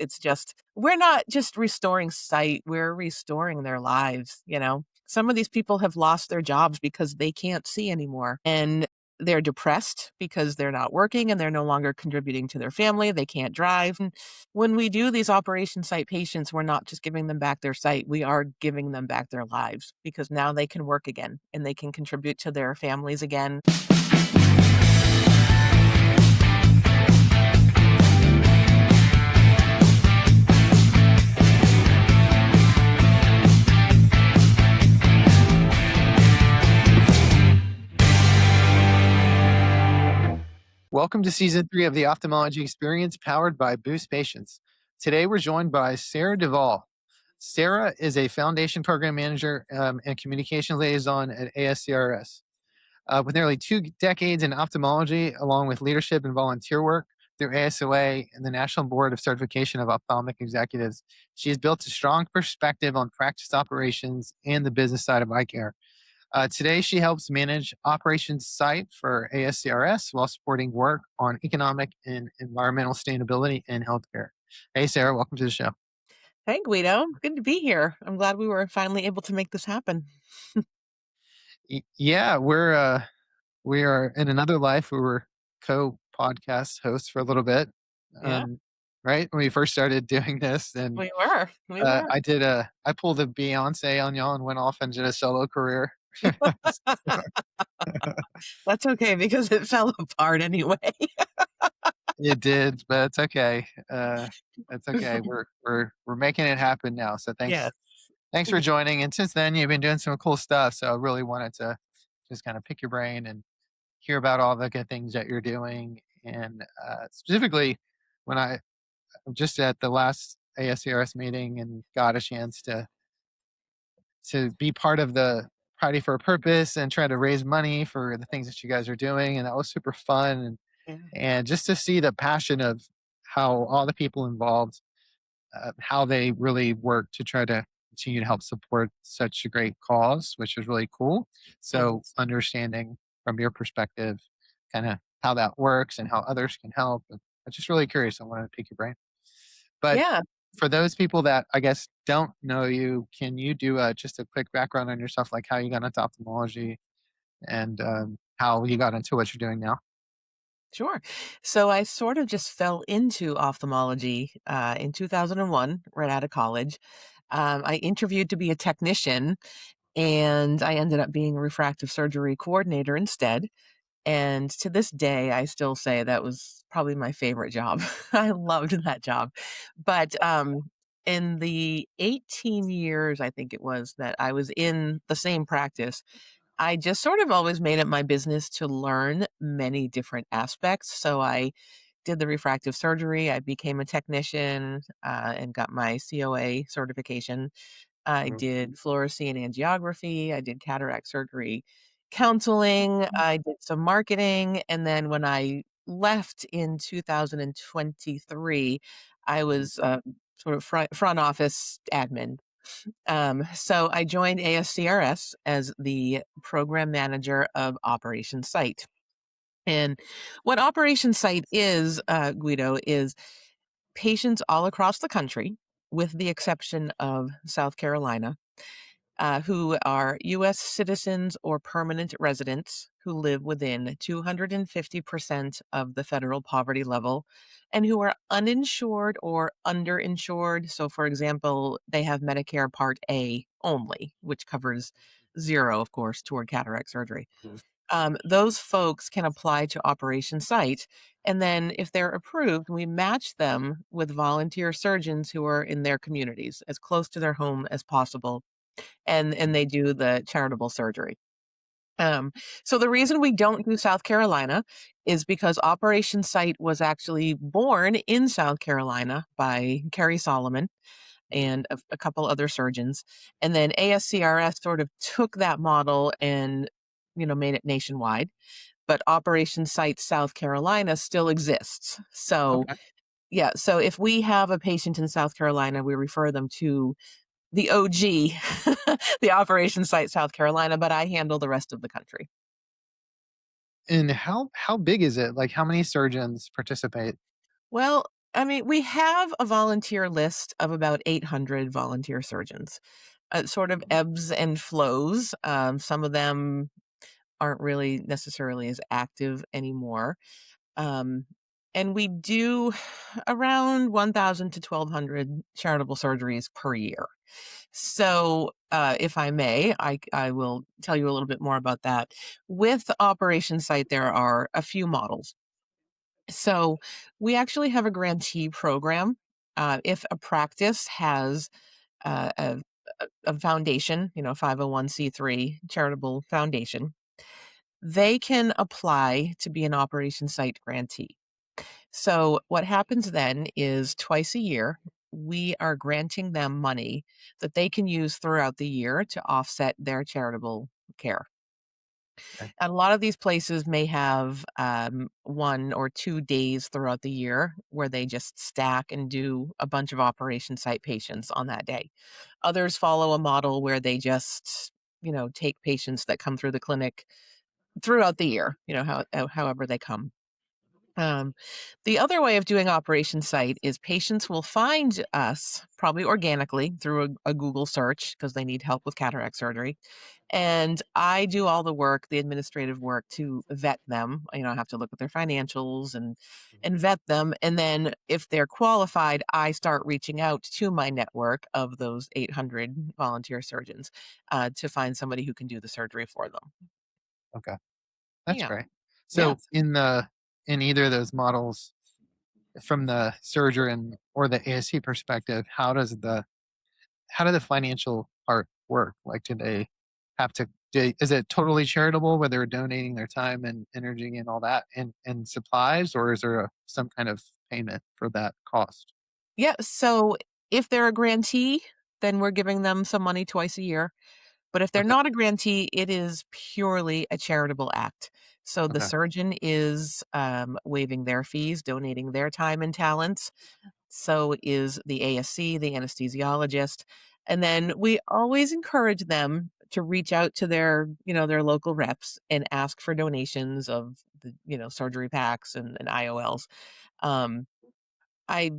It's just, we're not just restoring sight, we're restoring their lives, you know? Some of these people have lost their jobs because they can't see anymore. And they're depressed because they're not working and they're no longer contributing to their family. They can't drive. And when we do these operation site patients, we're not just giving them back their sight, we are giving them back their lives because now they can work again and they can contribute to their families again. Welcome to Season 3 of the Ophthalmology Experience powered by Boost Patients. Today we're joined by Sarah Duval. Sarah is a Foundation Program Manager and Communication Liaison at ASCRS. With nearly 2 decades in ophthalmology, along with leadership and volunteer work through ASOA and the National Board of Certification of Ophthalmic Executives, she has built a strong perspective on practice operations and the business side of eye care. Today, she helps manage operations site for ASCRS while supporting work on economic and environmental sustainability in healthcare. Hey, Sarah, welcome to the show. Hey, Guido. Good to be here. I'm glad we were finally able to make this happen. Yeah, we are in another life. We were co-podcast hosts for a little bit, Yeah, right when we first started doing this, and we were. We were. I pulled a Beyonce on y'all and went off and did a solo career. That's okay because it fell apart anyway. It did, but it's okay. It's okay. We're making it happen now. So Yes. thanks for Yeah. joining. And since then, you've been doing some cool stuff. So I really wanted to just kind of pick your brain and hear about all the good things that you're doing. And specifically, when I'm just at the last ASCRS meeting and got a chance to be part of the Party for a Purpose and try to raise money for the things that you guys are doing, and that was super fun. Yeah. And just to see the passion of how all the people involved, how they really work to try to continue to help support such a great cause, which is really cool. So Yes. understanding from your perspective, kind of how that works and how others can help. I'm just really curious. I wanted to pick your brain. But Yeah. for those people that I guess don't know you, can you do just a quick background on yourself, like how you got into ophthalmology and how you got into what you're doing now? Sure. So I sort of just fell into ophthalmology in 2001, right out of college. I interviewed to be a technician, and I ended up being a refractive surgery coordinator instead. And to this day, I still say that was probably my favorite job. I loved that job. But in the 18 years, I think it was, that I was in the same practice, I just sort of always made it my business to learn many different aspects. So I did the refractive surgery, I became a technician and got my COA certification. I Mm. did fluorescein and angiography, I did cataract surgery counseling, I did some marketing, and then when I left in 2023, I was, sort of front office admin. So I joined ASCRS as the program manager of Operation Site. And what Operation Site is, Guido, is patients all across the country, with the exception of South Carolina, who are US citizens or permanent residents who live within 250% of the federal poverty level and who are uninsured or underinsured. So, for example, they have Medicare Part A only, which covers zero, of course, toward cataract surgery. Those folks can apply to Operation Site. And then, if they're approved, we match them with volunteer surgeons who are in their communities as close to their home as possible, and they do the charitable surgery. Um, so the reason we don't do South Carolina is because Operation Site was actually born in South Carolina by Carrie Solomon and a couple other surgeons, and then ASCRS sort of took that model and made it nationwide. But Operation Site South Carolina still exists. So Okay. yeah, so if we have a patient in South Carolina, we refer them to the OG, the Operation Site South Carolina, but I handle the rest of the country. And how big is it? Like how many surgeons participate? Well, I mean, we have a volunteer list of about 800 volunteer surgeons. It sort of ebbs and flows. Some of them aren't really necessarily as active anymore. Um, and we do around 1,000 to 1,200 charitable surgeries per year. So, if I may, I will tell you a little bit more about that. With Operation Site, there are a few models. So, we actually have a grantee program. If a practice has uh, a, a foundation, 501(c)(3) charitable foundation, they can apply to be an Operation Site grantee. So, what happens then is twice a year, we are granting them money that they can use throughout the year to offset their charitable care. Okay. And a lot of these places may have 1 or 2 days throughout the year where they just stack and do a bunch of Operation Site patients on that day. Others follow a model where they just, take patients that come through the clinic throughout the year, however they come. Um, the other way of doing Operation Site is patients will find us probably organically through a Google search because they need help with cataract surgery. And I do all the work, the administrative work to vet them. I have to look at their financials and vet them. And then if they're qualified, I start reaching out to my network of those 800 volunteer surgeons to find somebody who can do the surgery for them. Okay. That's Yeah. great. Yeah. So in either of those models, from the surgeon or the ASC perspective, how do the financial part work? Like, do they have to? Is it totally charitable where they're donating their time and energy and all that and supplies, or is there some kind of payment for that cost? Yeah, so if they're a grantee, then we're giving them some money twice a year. But if they're Okay. not a grantee, it is purely a charitable act. So the Okay. surgeon is waiving their fees, donating their time and talents. So is the ASC, the anesthesiologist. And then we always encourage them to reach out to their local reps and ask for donations of the surgery packs and IOLs. Um, I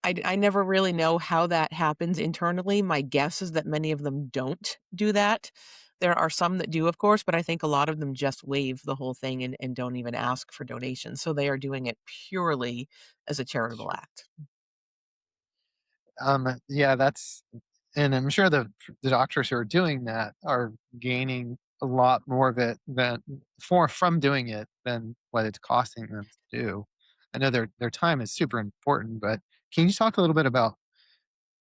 I never really know how that happens internally. My guess is that many of them don't do that. There are some that do, of course, but I think a lot of them just waive the whole thing and don't even ask for donations. So they are doing it purely as a charitable act. Yeah, and I'm sure the doctors who are doing that are gaining a lot more of it than from doing it than what it's costing them to do. I know their time is super important, but can you talk a little bit about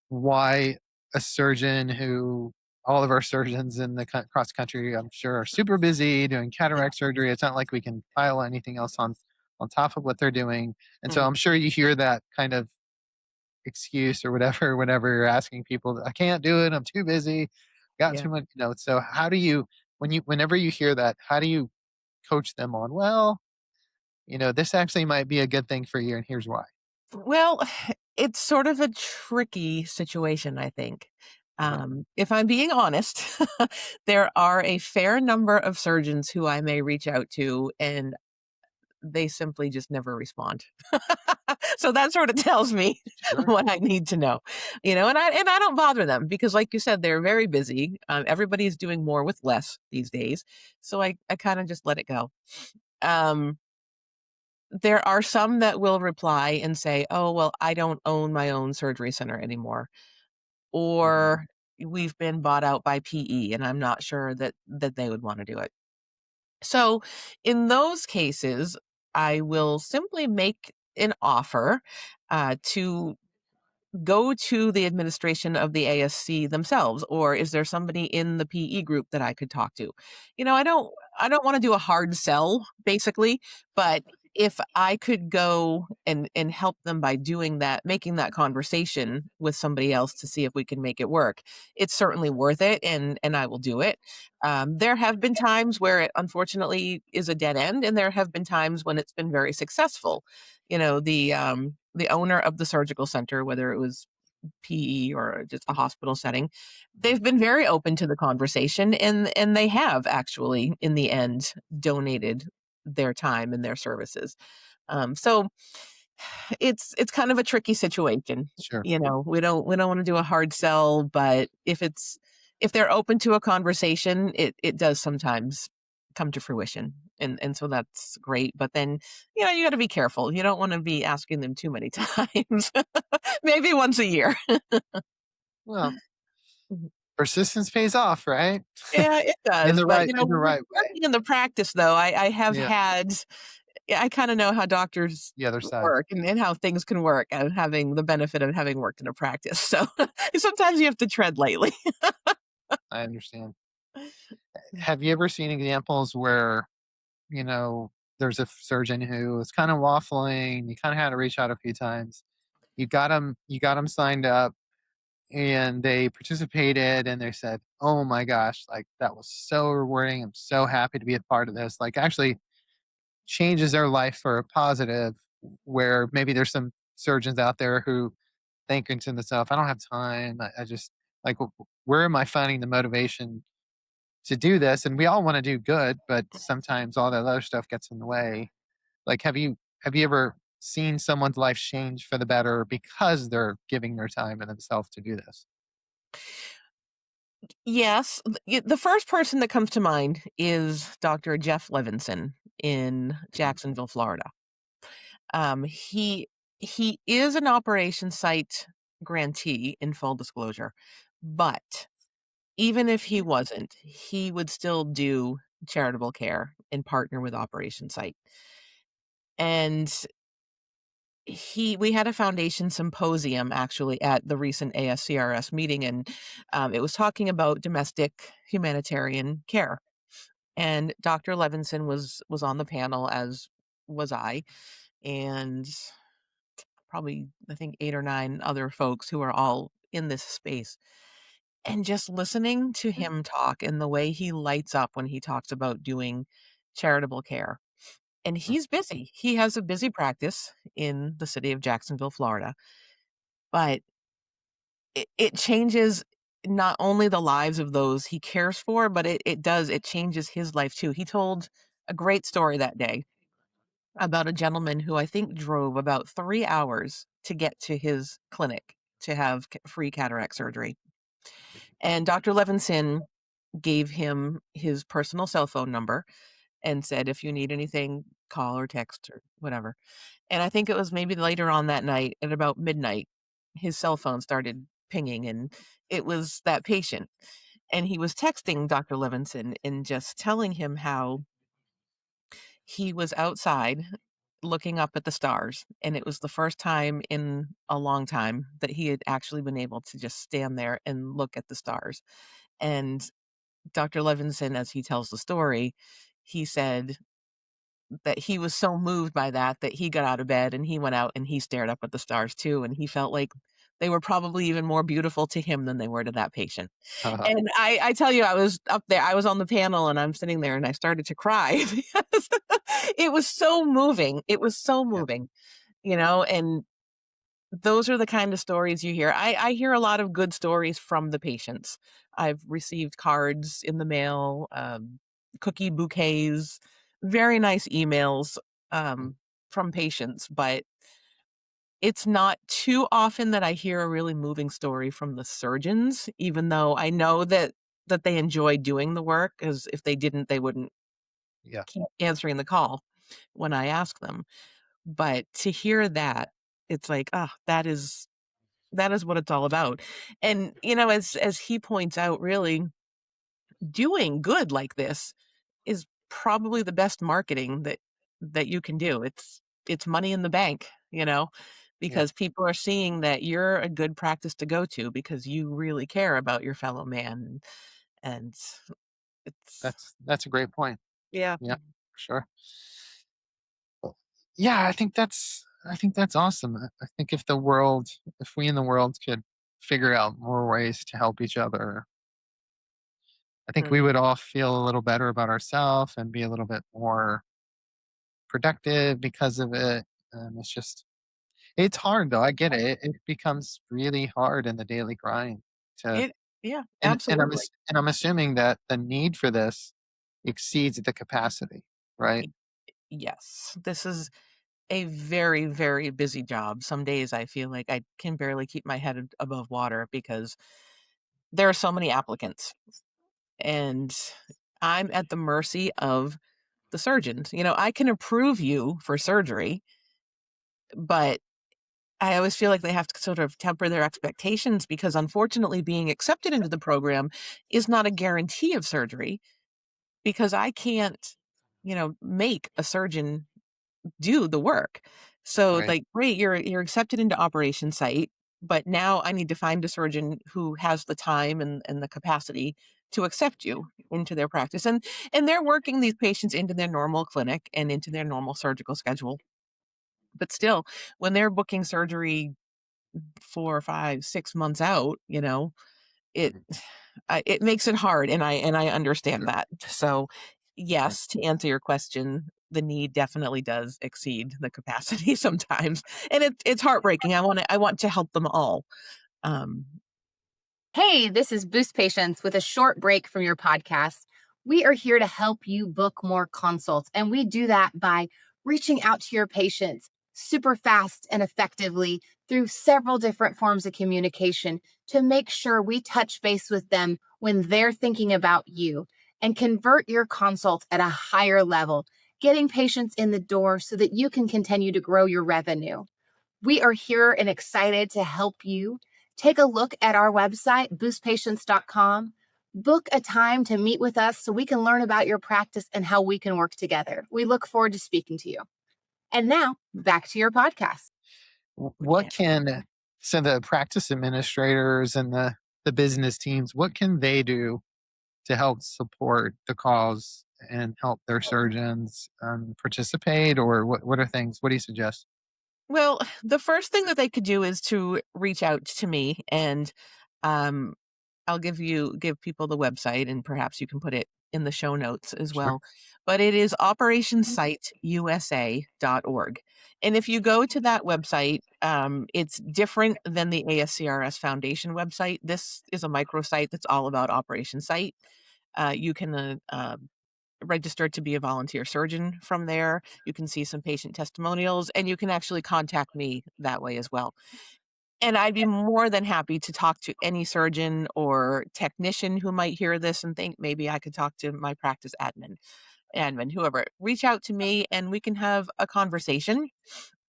why a surgeon who all of our surgeons in the across the country, I'm sure, are super busy doing cataract surgery. It's not like we can pile anything else on top of what they're doing, and so Mhm. I'm sure you hear that kind of excuse or whatever whenever you're asking people, "I can't do it. I'm too busy. Got Yeah. too much." So how do you whenever you hear that, how do you coach them on? Well, this actually might be a good thing for you, and here's why. Well, it's sort of a tricky situation, I think. Uh-huh. If I'm being honest, there are a fair number of surgeons who I may reach out to, and they simply just never respond. So that sort of tells me Sure. what I need to know, and I don't bother them because, like you said, they're very busy. Everybody's doing more with less these days, so I kind of just let it go. Um, there are some that will reply and say, "Oh, well, I don't own my own surgery center anymore," Mhm. or "We've been bought out by PE, and I'm not sure that they would want to do it." So, in those cases, I will simply make an offer to go to the administration of the ASC themselves, or is there somebody in the PE group that I could talk to? I don't want to do a hard sell basically, but if I could go and help them by doing that, making that conversation with somebody else to see if we can make it work, it's certainly worth it, and I will do it. There have been times where it unfortunately is a dead end, and there have been times when it's been very successful. The owner of the surgical center, whether it was PE or just a hospital setting, they've been very open to the conversation, and they have actually in the end donated their time and their services. So It's kind of a tricky situation. Sure. We don't want to do a hard sell, but if they're open to a conversation, it does sometimes come to fruition. And so that's great. But then, you got to be careful. You don't want to be asking them too many times. Maybe once a year. Well, Mhm. persistence pays off, right? Yeah, it In does. the But, right in the right way. working in the practice though, I have Yeah. had yeah, I kind of know how doctors The other side. work and how things can work and having the benefit of having worked in a practice. So sometimes you have to tread lightly. I understand. Have you ever seen examples where, you know, there's a surgeon who was kind of waffling, you kind of had to reach out a few times. You got them signed up and they participated and they said, "Oh my gosh, like that was so rewarding. I'm so happy to be a part of this." Like actually changes their life for a positive where maybe there's some surgeons out there who thinking to themselves, "I don't have time. I just like where am I finding the motivation to do this?" And we all want to do good, but sometimes all that other stuff gets in the way. Like have you ever seen someone's life change for the better because they're giving their time and themselves to do this? Yes, the first person that comes to mind is Dr. Jeff Levinson in Jacksonville, Florida. He is an operation site grantee in full disclosure, but even if he wasn't, he would still do charitable care and partner with Operation Site. And we had a foundation symposium actually at the recent ASCRS meeting, and it was talking about domestic humanitarian care. And Dr. Levinson was on the panel, as was I, and probably I think 8 or 9 other folks who are all in this space. And just listening to him talk and the way he lights up when he talks about doing charitable care. And he's busy. He has a busy practice in the city of Jacksonville, Florida, but it changes not only the lives of those he cares for, but it changes his life too. He told a great story that day about a gentleman who I think drove about 3 hours to get to his clinic to have free cataract surgery. And Dr. Levinson gave him his personal cell phone number and said, "If you need anything, call or text or whatever." And I think it was maybe later on that night at about midnight, his cell phone started pinging, and it was that patient. And he was texting Dr. Levinson and just telling him how he was outside looking up at the stars, and it was the first time in a long time that he had actually been able to just stand there and look at the stars. And Dr. Levinson, as he tells the story, he said that he was so moved by that that he got out of bed and he went out and he stared up at the stars too, and he felt like they were probably even more beautiful to him than they were to that patient. And I tell you, I was up there, I was on the panel and I'm sitting there and I started to cry because it was so moving. It was so Yeah. moving, and those are the kind of stories you hear. I hear a lot of good stories from the patients. I've received cards in the mail, cookie bouquets, very nice emails Mm. from patients, but it's not too often that I hear a really moving story from the surgeons, even though I know that they enjoy doing the work, because if they didn't, they wouldn't Yeah. keep answering the call when I ask them. But to hear that, it's like, ah, that is what it's all about. And, as he points out, really doing good like this is probably the best marketing that you can do. It's money in the bank, Yeah. because people are seeing that you're a good practice to go to because you really care about your fellow man. And it's That's a great point. yeah. Yeah, sure. Well, yeah, I think that's awesome. I think if we in the world could figure out more ways to help each other, I think we Mhm. would all feel a little better about ourselves and be a little bit more productive because of it. It's hard though. I get it. It becomes really hard in the daily grind to It yeah, and absolutely. and I'm assuming that the need for this exceeds the capacity, right? Y- Yes. This is a very, very busy job. Some days I feel like I can barely keep my head above water because there are so many applicants, and I'm at the mercy of the surgeons. I can approve you for surgery, but I always feel like they have to sort of temper their expectations because unfortunately being accepted into the program is not a guarantee of surgery because I can't, make a surgeon do the work. So Right. like, great, you're accepted into operation site, but now I need to find a surgeon who has the time and the capacity to accept you into their practice. And they're working these patients into their normal clinic and into their normal surgical schedule. But still, when they're booking surgery 4, 5, 6 months out, it Mhm. it makes it hard, and I understand that. So, Right. yes, to answer your question, the need definitely does exceed the capacity sometimes, and it's heartbreaking. I want to help them all. Um, Hey, this is Boost Patients with a short break from your podcast. We are here to help you book more consults, and we do that by reaching out to your patients super fast and effectively through several different forms of communication to make sure we touch base with them when they're thinking about you and convert your consults at a higher level, getting patients in the door so that you can continue to grow your revenue. We are here and excited to help you. Take a look at our website, boostpatients.com. Book a time to meet with us so we can learn about your practice and how we can work together. We look forward to speaking to you. And now, back to your podcast. What yeah. can so the practice administrators and the business teams, what can they do to help support the cause and help their surgeons participate, or what are things? What do you suggest? Well, the first thing that they could do is to reach out to me, and um, I'll give people the website, and perhaps you can put it in the show notes as Sure. well. But it is operationsiteusa.org. And if you go to that website, it's different than the ASCRS Foundation website. This is a microsite that's all about Operation Site. You can register to be a volunteer surgeon from there. You can see some patient testimonials, and you can actually contact me that way as well. And I'd be more than happy to talk to any surgeon or technician who might hear this and think maybe I could talk to my practice admin, whoever. Reach out to me and we can have a conversation.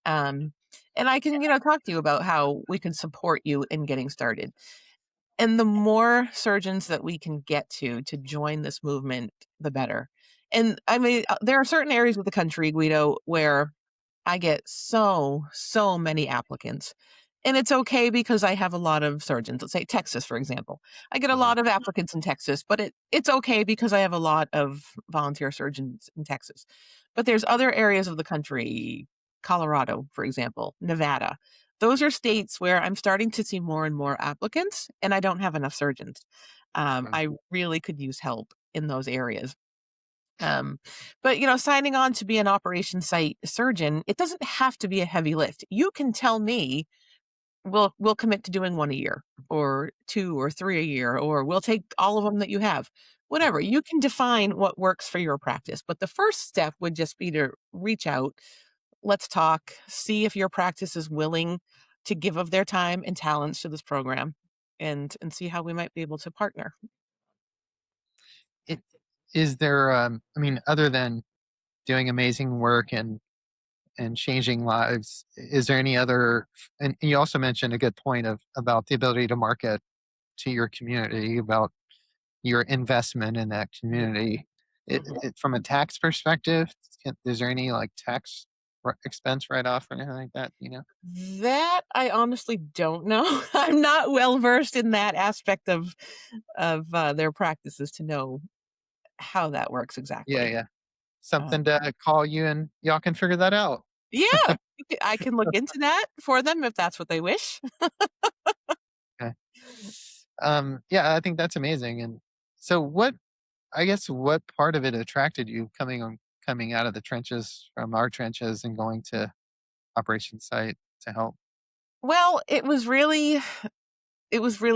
Um, and I can, talk to you about how we can support you in getting started. And the more surgeons that we can get to join this movement, the better. And I mean, there are certain areas of the country, Guido, where I get so many applicants. And it's okay because I have a lot of surgeons. Let's say Texas, for example. I get a Mhm. lot of applicants in Texas, but it's okay because I have a lot of volunteer surgeons in Texas. But there's other areas of the country, Colorado, for example, Nevada. Those are states where I'm starting to see more and more applicants, and I don't have enough surgeons. Okay. I really could use help in those areas. Um, but signing on to be an operation site surgeon, it doesn't have to be a heavy lift. You can tell me we'll commit to doing one a year or two or three a year, or we'll take all of them that you have. Whatever. You can define what works for your practice. But the first step would just be to reach out, let's talk, see if your practice is willing to give of their time and talents to this program and see how we might be able to partner. It, is there, I mean, other than doing amazing work and changing lives, is there any other? And you also mentioned a good point of about the ability to market to your community, about your investment in that community. From a tax perspective, is there any like tax expense write off or anything like that? That I honestly don't know. I'm not well versed in that aspect of their practices to know how that works Yeah, exactly. yeah. Uh, Something to call you and y'all can figure that out. yeah, I can look into that for them if that's what they wish. Okay. Yeah, I think that's amazing. And so, I guess, what part of it attracted you coming out of the trenches from our trenches and going to operation site to help? Well, it was really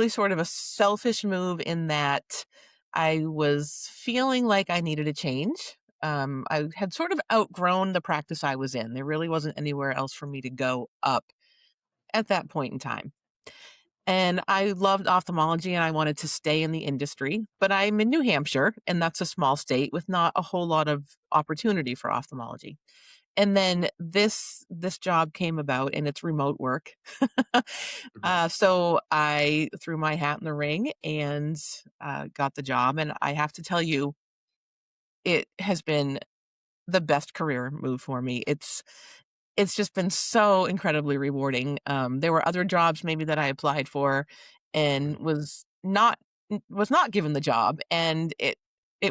sort of a selfish move in that I was feeling like I needed a change. I had sort of outgrown the practice I was in. There really wasn't anywhere else for me to go up at that point in time. And I loved ophthalmology and I wanted to stay in the industry, but I'm in New Hampshire and that's a small state with not a whole lot of opportunity for ophthalmology. And then this job came about and it's remote work. Mhm. So I threw my hat in the ring and got the job. And I have to tell you, it has been the best career move for me. It's just been so incredibly rewarding. There were other jobs maybe that I applied for and was not given the job, and it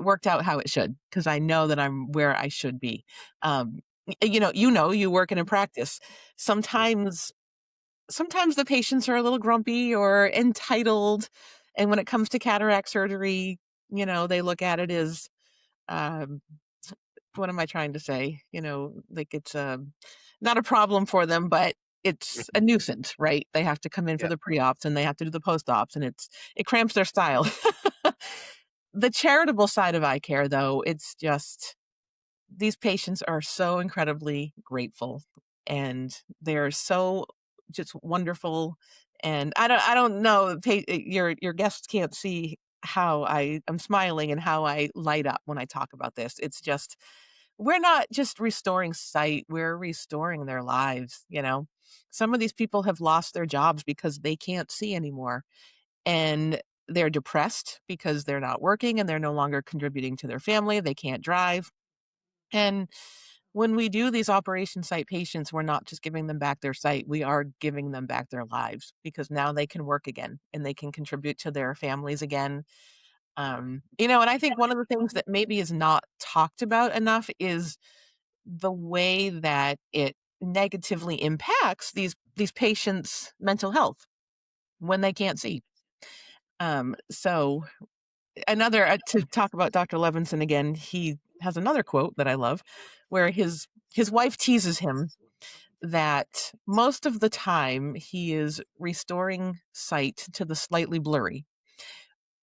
worked out how it should because I know that I'm where I should be. You work in a practice. Sometimes the patients are a little grumpy or entitled, and when it comes to cataract surgery, they look at it as um, what am I trying to say? Like it's not a problem for them, but it's a Mhm. nuisance, right? They have to come in for Yeah. the pre-ops and they have to do the post-ops and it cramps their style. The charitable side of eye care though, it's just these patients are so incredibly grateful and they're so just wonderful. And I don't know, your guests can't see how I'm smiling and how I light up when I talk about this. It's just we're not just restoring sight, we're restoring their lives. Some of these people have lost their jobs because they can't see anymore, and they're depressed because they're not working and they're no longer contributing to their family, they can't drive. And when we do these operation site patients, we're not just giving them back their sight, we are giving them back their lives because now they can work again and they can contribute to their families again. And I think one of the things that maybe is not talked about enough is the way that it negatively impacts these patients' mental health when they can't see. So another to talk about Dr. Levinson again, he has another quote that I love, where his wife teases him that most of the time he is restoring sight to the slightly blurry.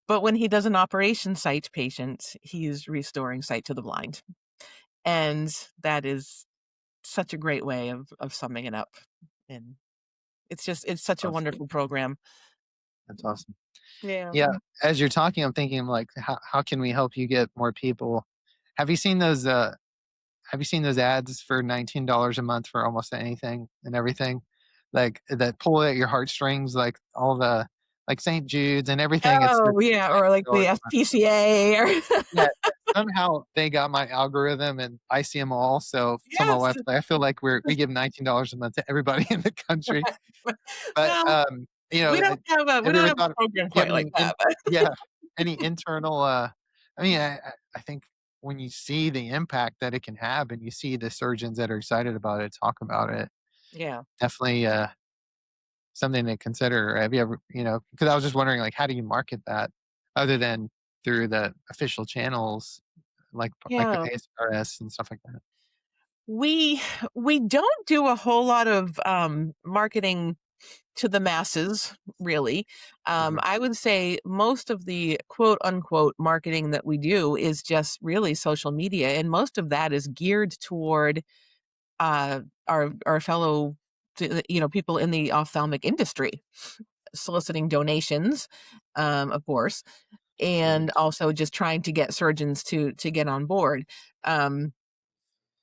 But when he does an operation sight patient, he is restoring sight to the blind. And that is such a great way of summing it up. And it's such a Awesome. wonderful program. That's awesome. Yeah. Yeah. As you're talking, I'm thinking like, how can we help you get more people? Have you seen those? Have you seen those ads for $19 a month for almost anything and everything? Like that pull at your heartstrings, like all the like St. Jude's and everything. It's Oh, yeah, or like the $19 a month. FPCA or Yeah. Somehow they got my algorithm and I see them all. So my Yes. wife's like, I feel like we give $19 a month to everybody in the country. But Well, we don't have a we have you don't ever have a thought, program do you have quite like any that, but yeah, any internal, I mean, I think when you see the impact that it can have and you see the surgeons that are excited about it, talk about it, yeah. definitely, something to consider. Have you ever, because I was just wondering, like, how do you market that other than through the official channels like with Yeah. ASCRS and stuff like that? We we don't do a whole lot of, marketing to the masses, really. Mhm. I would say most of the quote unquote marketing that we do is just really social media, and most of that is geared toward our fellow, people in the ophthalmic industry, soliciting donations, of course, Mhm. and also just trying to get surgeons to get on board. Um,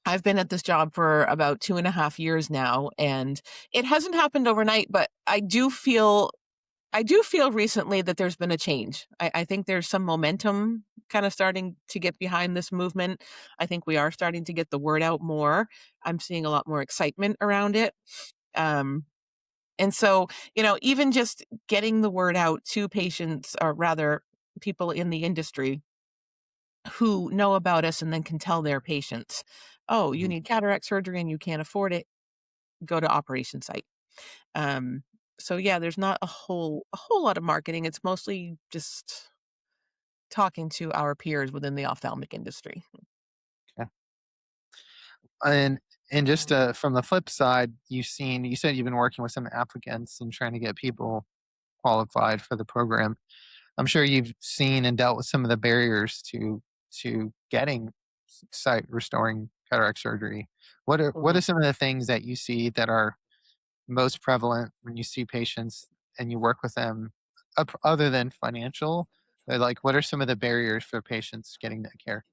I've been at this job for about 2.5 years now, and it hasn't happened overnight, but I do feel recently that there's been a change. I think there's some momentum kind of starting to get behind this movement. I think we are starting to get the word out more. I'm seeing a lot more excitement around it. Um, and so, even just getting the word out to patients, or rather people in the industry who know about us and then can tell their patients, oh, you Mhm. need cataract surgery and you can't afford it, go to operation site. Um, so yeah, there's not a whole lot of marketing. It's mostly just talking to our peers within the ophthalmic industry. Yeah. And just, from the flip side, you said you've been working with some applicants and trying to get people qualified for the program. I'm sure you've seen and dealt with some of the barriers to getting site restoring cataract surgery. What are Mhm. some of the things that you see that are most prevalent when you see patients and you work with them, other than financial? Like, what are some of the barriers for patients getting that care?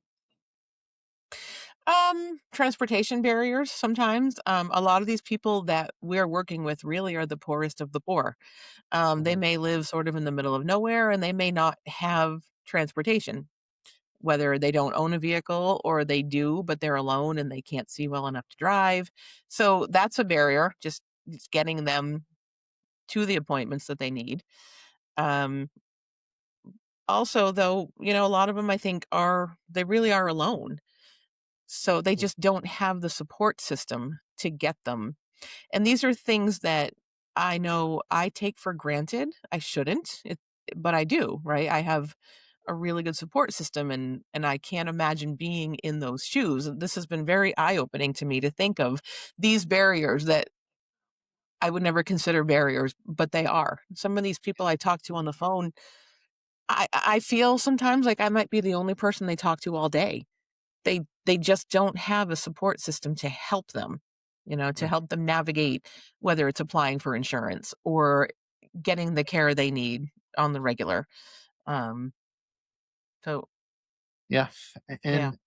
Transportation barriers sometimes. A lot of these people that we're working with really are the poorest of the poor. They Mhm. may live sort of in the middle of nowhere and they may not have transportation, whether they don't own a vehicle or they do, but they're alone and they can't see well enough to drive. So that's a barrier, just getting them to the appointments that they need. Um, Also, though, a lot of them I think they really are alone. So they Mm. just don't have the support system to get them. And these are things that I know I take for granted. I shouldn't, but I do, right? I have a really good support system and I can't imagine being in those shoes. And this has been very eye-opening to me to think of these barriers that I would never consider barriers, but they are. Some of these people I talk to on the phone, I feel sometimes like I might be the only person they talk to all day. They just don't have a support system to help them, to Mm. help them navigate whether it's applying for insurance or getting the care they need on the regular. Um, so Yeah, yeah. and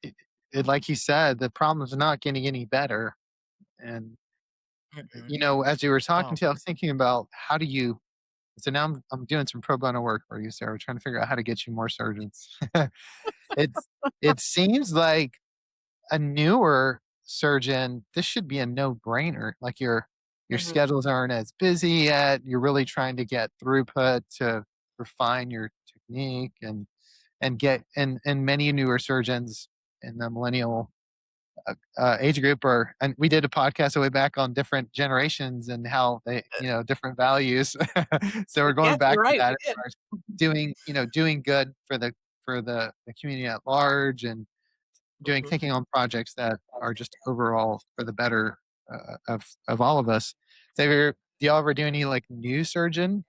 it, like you said, the problem's not getting any better. And Mm-mm. as you were talking No. to, I was thinking about how do you. So now I'm doing some pro bono work for you, Sarah, trying to figure out how to get you more surgeons. it's it seems like a newer surgeon, this should be a no-brainer. Like your Mhm. schedules aren't as busy yet. You're really trying to get throughput to refine your technique and get and many newer surgeons in the millennial age group are, and we did a podcast way back on different generations and how they, different values. So we're going Yes, back you're to right. that We as did. far as doing good for the community at large, and Mhm. taking on projects that are just overall for the better of all of us. So do y'all ever do any like new surgeon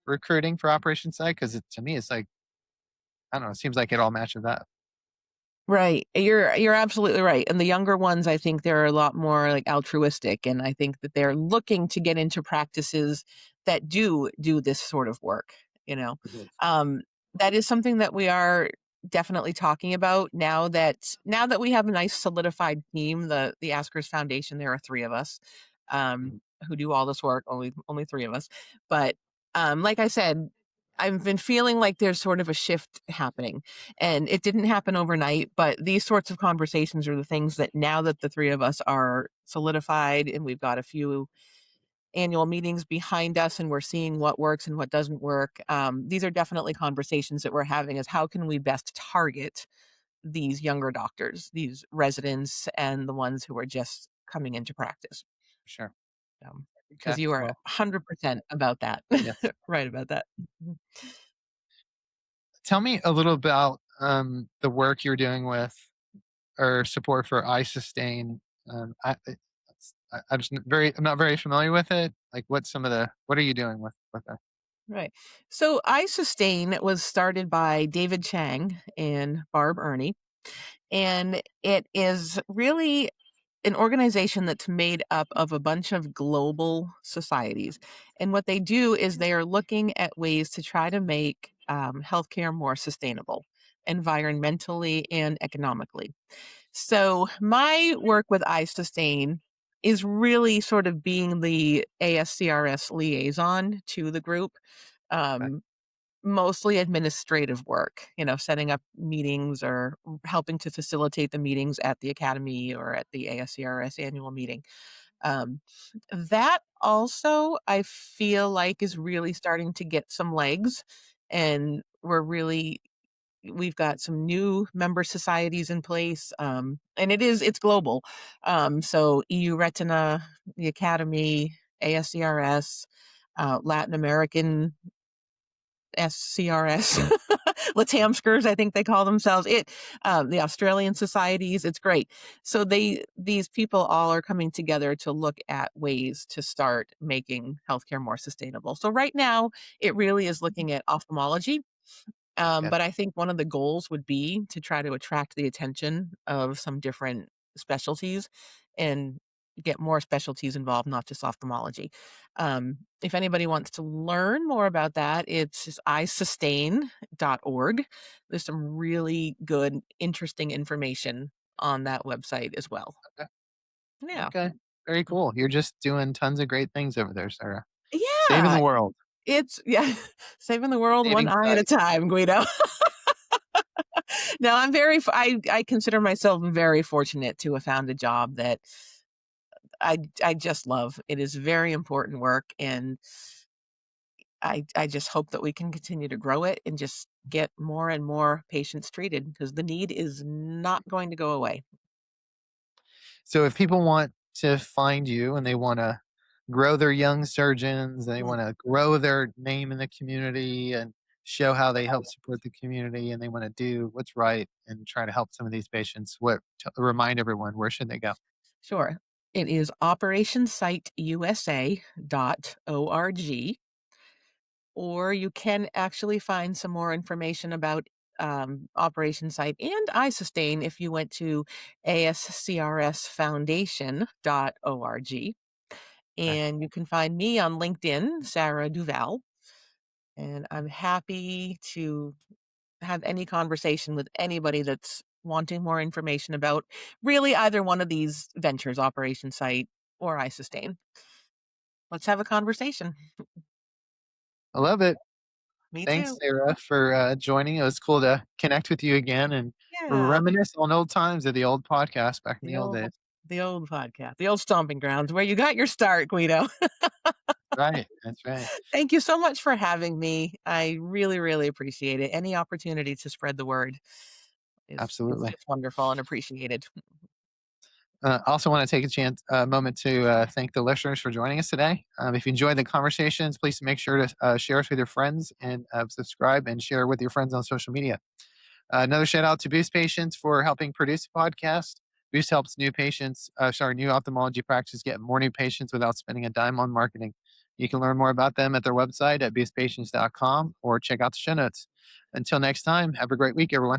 recruiting for Operation Site? Because to me, it's like, I don't know. It seems like it all matches that. Right. You're absolutely right. And the younger ones, I think they're a lot more like altruistic, and I think that they're looking to get into practices that do this sort of work, you know. Mhm. Um that is something that we are definitely talking about now that we have a nice solidified team, the ASCRS Foundation, there are 3 of us um Mhm. who do all this work, only 3 of us. But like I said, I've been feeling like there's sort of a shift happening, and it didn't happen overnight, but these sorts of conversations are the things that now that the 3 of us are solidified and we've got a few annual meetings behind us and we're seeing what works and what doesn't work, these are definitely conversations that we're having is how can we best target these younger doctors, these residents, and the ones who are just coming into practice. Sure. Because Okay. you are Well, 100% about that. yes. Right about that. Mhm. Tell me a little about the work you're doing with or support for I sustain. I'm not very familiar with it. Like, what are you doing with that? Right. So I Sustain was started by David Chang and Barb Ernie, and it is really an organization that's made up of a bunch of global societies. And what they do is they are looking at ways to try to make healthcare more sustainable, environmentally and economically. So my work with I Sustain is really sort of being the ASCRS liaison to the group. Okay. Um, Mostly administrative work, setting up meetings or helping to facilitate the meetings at the academy or at the ASCRS annual meeting. Um, that also, I feel like, is really starting to get some legs, and we've got some new member societies in place, and it's global. So EU Retina, the Academy, ASCRS, Latin American SCRS, Latamskers, I think they call themselves. The Australian societies. It's great. So these people all are coming together to look at ways to start making healthcare more sustainable. So right now, it really is looking at ophthalmology. Yeah. But I think one of the goals would be to try to attract the attention of some different specialties and get more specialties involved, not just ophthalmology. If anybody wants to learn more about that, it's just isustain.org. There's some really good, interesting information on that website as well. Okay. Yeah. Okay. Very cool. You're just doing tons of great things over there, Sarah. Saving Yeah. the world. It's yeah, saving the world one Saving eye at a sight. time, Guido. No, I'm very I consider myself very fortunate to have found a job that I just love. It is very important work, and I just hope that we can continue to grow it and just get more and more patients treated because the need is not going to go away. So if people want to find you and they want to grow their young surgeons, they Mm, want to grow their name in the community and show how they help support the community, and they want to do what's right and try to help some of these patients, remind everyone, where should they go? sure. It is operationsiteusa.org, or you can actually find some more information about Operation Site and iSustain if you went to ASCRSfoundation.org. Okay. And you can find me on LinkedIn, Sarah Duval. And I'm happy to have any conversation with anybody that's wanting more information about really either one of these ventures, Operation Site or iSustain. Let's have a conversation. I love it. Me Thanks, too. Sarah, for joining. It was cool to connect with you again and Yeah. reminisce on old times of the old podcast back in The the old old days. the old podcast, the old stomping grounds where you got your start, Guido. Right. That's right. Thank you so much for having me. I really, really appreciate it. Any opportunity to spread the word is Absolutely. just wonderful and appreciated. Also, want to take a moment to thank the listeners for joining us today. If you enjoyed the conversations, please make sure to share us with your friends and subscribe and share with your friends on social media. Another shout out to Boost Patients for helping produce the podcast. Boost helps new ophthalmology practices get more new patients without spending a dime on marketing. You can learn more about them at their website at boostpatients.com or check out the show notes. Until next time, have a great week, everyone.